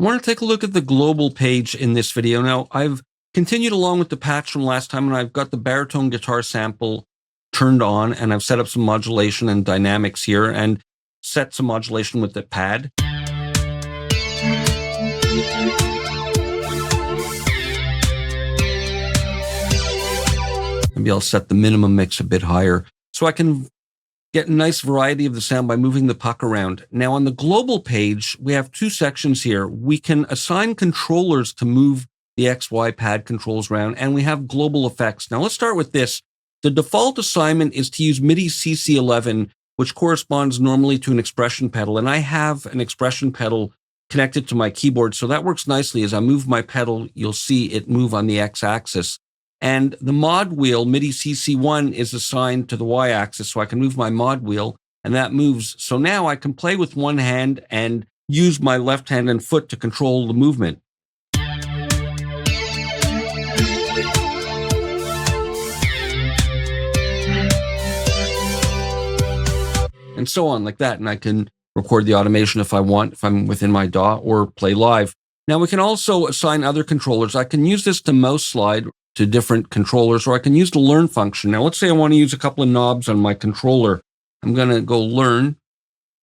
I want to take a look at the global page in this video. Now, I've continued along with the patch from last time, and I've got the baritone guitar sample turned on, and I've set up some modulation and dynamics here and set some modulation with the pad. Maybe I'll set the minimum mix a bit higher so I can get a nice variety of the sound by moving the puck around. Now on the global page, we have two sections here. We can assign controllers to move the XY pad controls around, and we have global effects. Now let's start with this. The default assignment is to use MIDI CC11, which corresponds normally to an expression pedal. And I have an expression pedal connected to my keyboard. So that works nicely. As I move my pedal, you'll see it move on the X-axis. And the mod wheel, MIDI CC1, is assigned to the Y-axis, so I can move my mod wheel, and that moves. So now I can play with one hand and use my left hand and foot to control the movement. And so on, like that. And I can record the automation if I want, if I'm within my DAW, or play live. Now we can also assign other controllers. I can use this to mouse slide to different controllers, or I can use the learn function. Now, let's say I want to use a couple of knobs on my controller. I'm going to go learn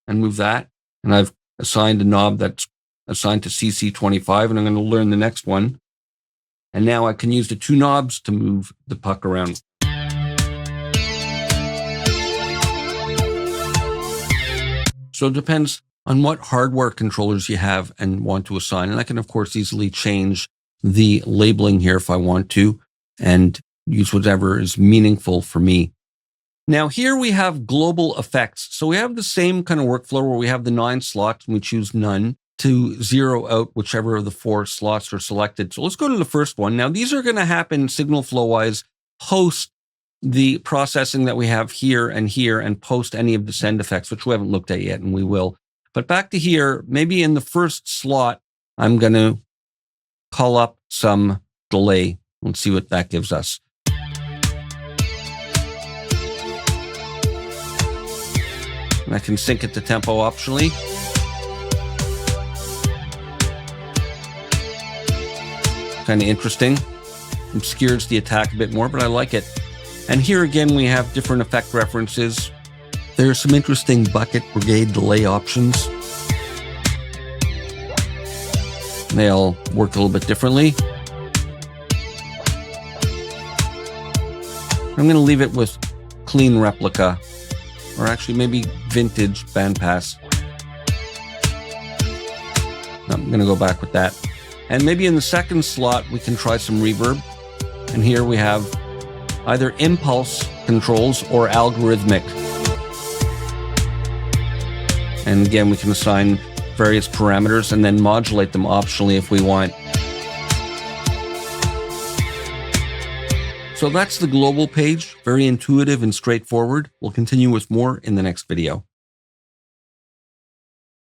and move that. And I've assigned a knob that's assigned to CC25, and I'm going to learn the next one. And now I can use the two knobs to move the puck around. So it depends on what hardware controllers you have and want to assign. And I can, of course, easily change the labeling here if I want to, and use whatever is meaningful for me. Now here we have global effects. So we have the same kind of workflow where we have the 9 slots and we choose none to zero out whichever of the 4 slots are selected. So let's go to the first one. Now these are going to happen signal flow wise post the processing that we have here and post any of the send effects, which we haven't looked at yet, and we will. But back to here, maybe in the first slot, I'm going to call up some delay. Let's see what that gives us. And I can sync it to tempo optionally. Kind of interesting. Obscures the attack a bit more, but I like it. And here again, we have different effect references. There are some interesting bucket brigade delay options. They all work a little bit differently. I'm going to leave it with clean replica, or actually maybe vintage bandpass. I'm going to go back with that. And maybe in the second slot, we can try some reverb. And here we have either impulse controls or algorithmic. And again, we can assign various parameters and then modulate them optionally if we want. So that's the global page, very intuitive and straightforward. We'll continue with more in the next video.